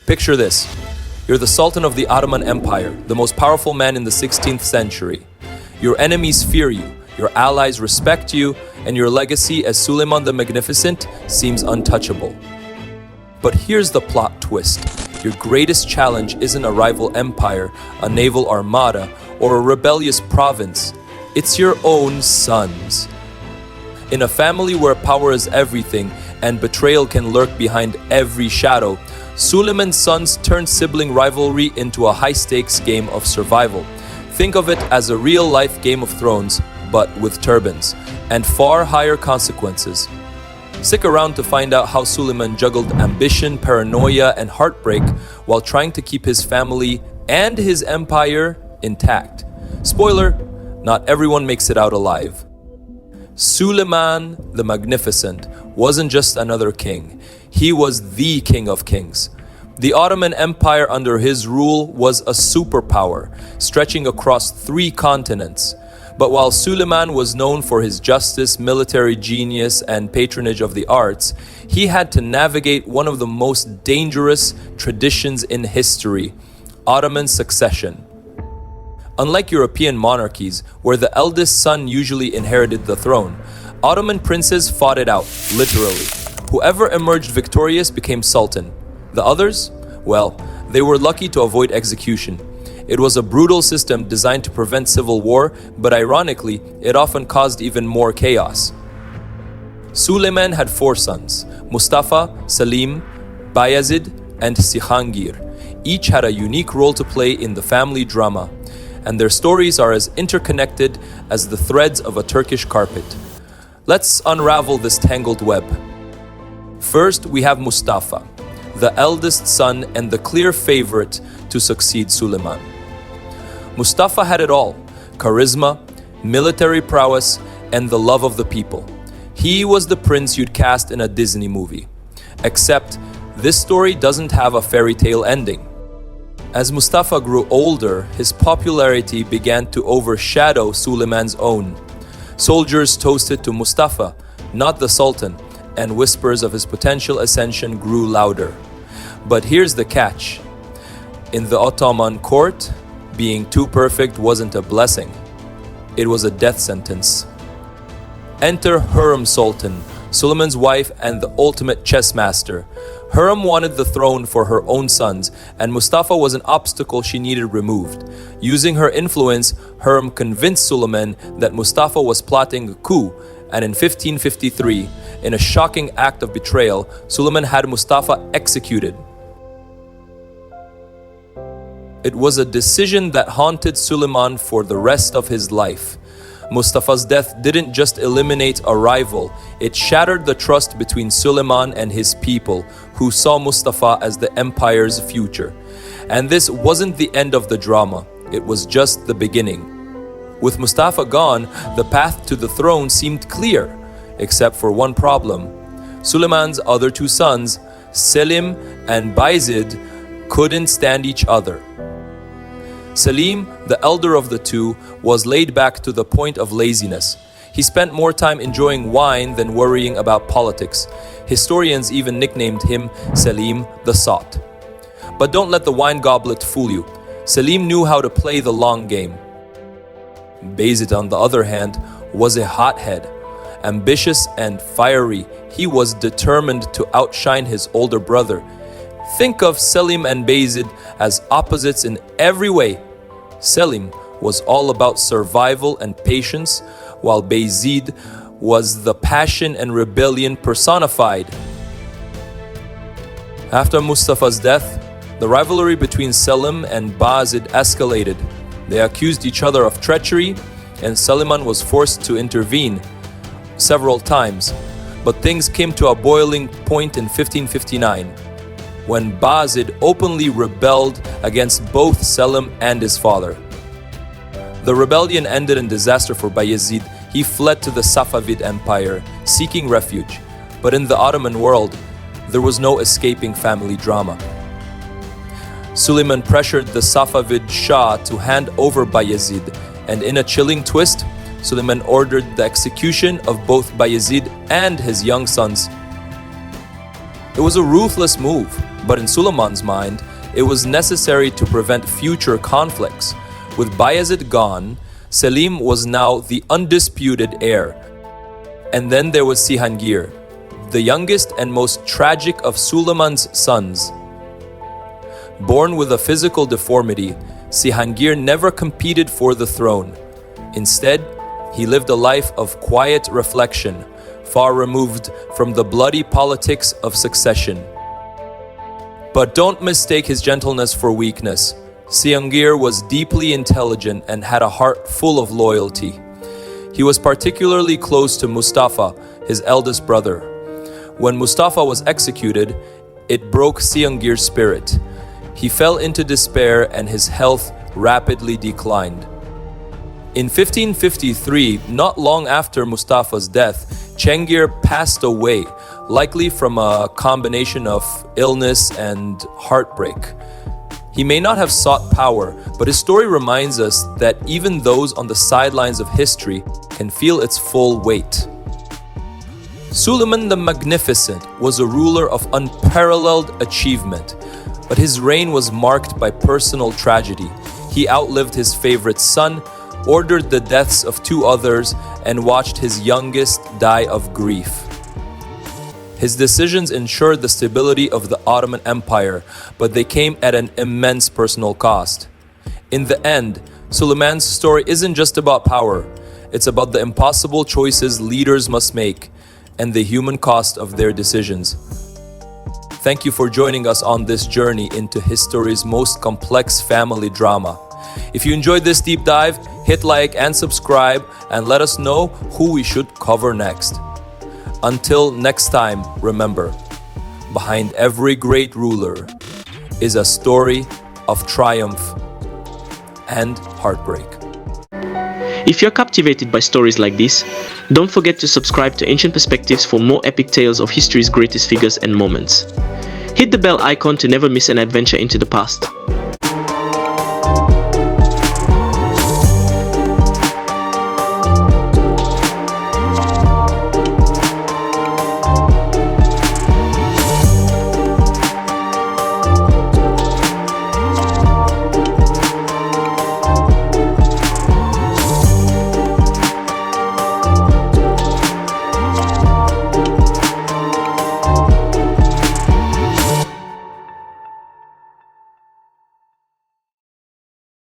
Picture this. You're the Sultan of the Ottoman Empire, the most powerful man in the 16th century. Your enemies fear you, your allies respect you, and your legacy as Suleyman the Magnificent seems untouchable. But here's the plot twist. Your greatest challenge isn't a rival empire, a naval armada, or a rebellious province. It's your own sons. In a family where power is everything and betrayal can lurk behind every shadow, Suleiman's sons turned sibling rivalry into a high-stakes game of survival. Think of it as a real-life Game of Thrones, but with turbans, and far higher consequences. Stick around to find out how Suleiman juggled ambition, paranoia, and heartbreak while trying to keep his family and his empire intact. Spoiler, not everyone makes it out alive. Suleiman the Magnificent wasn't just another king. He was the king of kings. The Ottoman Empire under his rule was a superpower, stretching across 3 continents. But while Suleiman was known for his justice, military genius, and patronage of the arts, he had to navigate one of the most dangerous traditions in history: Ottoman succession. Unlike European monarchies, where the eldest son usually inherited the throne, Ottoman princes fought it out, literally. Whoever emerged victorious became sultan. The others? Well, they were lucky to avoid execution. It was a brutal system designed to prevent civil war, but ironically, it often caused even more chaos. Suleiman had 4 sons: Mustafa, Selim, Bayezid, and Cihangir. Each had a unique role to play in the family drama, and their stories are as interconnected as the threads of a Turkish carpet. Let's unravel this tangled web. First, we have Mustafa, the eldest son and the clear favorite to succeed Suleiman. Mustafa had it all: charisma, military prowess, and the love of the people. He was the prince you'd cast in a Disney movie. Except, this story doesn't have a fairy tale ending. As Mustafa grew older, his popularity began to overshadow Suleiman's own. Soldiers toasted to Mustafa, not the Sultan, and whispers of his potential ascension grew louder. But here's the catch. In the Ottoman court, being too perfect wasn't a blessing. It was a death sentence. Enter Hurrem Sultan, Suleiman's wife and the ultimate chess master. Hurrem wanted the throne for her own sons, and Mustafa was an obstacle she needed removed. Using her influence, Hurrem convinced Suleiman that Mustafa was plotting a coup, and in 1553, in a shocking act of betrayal, Suleiman had Mustafa executed. It was a decision that haunted Suleiman for the rest of his life. Mustafa's death didn't just eliminate a rival, it shattered the trust between Suleiman and his people, who saw Mustafa as the empire's future. And this wasn't the end of the drama, it was just the beginning. With Mustafa gone, the path to the throne seemed clear, except for one problem. Suleiman's other 2 sons, Selim and Bayezid, couldn't stand each other. Selim, the elder of the 2, was laid back to the point of laziness. He spent more time enjoying wine than worrying about politics. Historians even nicknamed him Selim the Sot. But don't let the wine goblet fool you. Selim knew how to play the long game. Bayezid, on the other hand, was a hothead. Ambitious and fiery, he was determined to outshine his older brother. Think of Selim and Bayezid as opposites in every way. Selim was all about survival and patience, while Bayezid was the passion and rebellion personified. After Mustafa's death, the rivalry between Selim and Bayezid escalated. They accused each other of treachery, and Suleiman was forced to intervene several times. But things came to a boiling point in 1559, when Bayezid openly rebelled against both Selim and his father. The rebellion ended in disaster for Bayezid. He fled to the Safavid Empire, seeking refuge. But in the Ottoman world, there was no escaping family drama. Suleiman pressured the Safavid Shah to hand over Bayezid, and in a chilling twist, Suleiman ordered the execution of both Bayezid and his young sons. It was a ruthless move, but in Suleiman's mind, it was necessary to prevent future conflicts. With Bayezid gone, Selim was now the undisputed heir. And then there was Cihangir, the youngest and most tragic of Suleiman's sons. Born with a physical deformity, Cihangir never competed for the throne. Instead, he lived a life of quiet reflection, far removed from the bloody politics of succession. But don't mistake his gentleness for weakness. Cihangir was deeply intelligent and had a heart full of loyalty. He was particularly close to Mustafa, his eldest brother. When Mustafa was executed, it broke Cihangir's spirit. He fell into despair and his health rapidly declined. In 1553, not long after Mustafa's death, Cihangir passed away, likely from a combination of illness and heartbreak. He may not have sought power, but his story reminds us that even those on the sidelines of history can feel its full weight. Suleiman the Magnificent was a ruler of unparalleled achievement, but his reign was marked by personal tragedy. He outlived his favorite son, ordered the deaths of two others, and watched his youngest die of grief. His decisions ensured the stability of the Ottoman Empire, but they came at an immense personal cost. In the end, Suleiman's story isn't just about power. It's about the impossible choices leaders must make and the human cost of their decisions. Thank you for joining us on this journey into history's most complex family drama. If you enjoyed this deep dive, hit like and subscribe and let us know who we should cover next. Until next time, remember, behind every great ruler is a story of triumph and heartbreak. If you're captivated by stories like this, don't forget to subscribe to Ancient Perspectives for more epic tales of history's greatest figures and moments. Hit the bell icon to never miss an adventure into the past.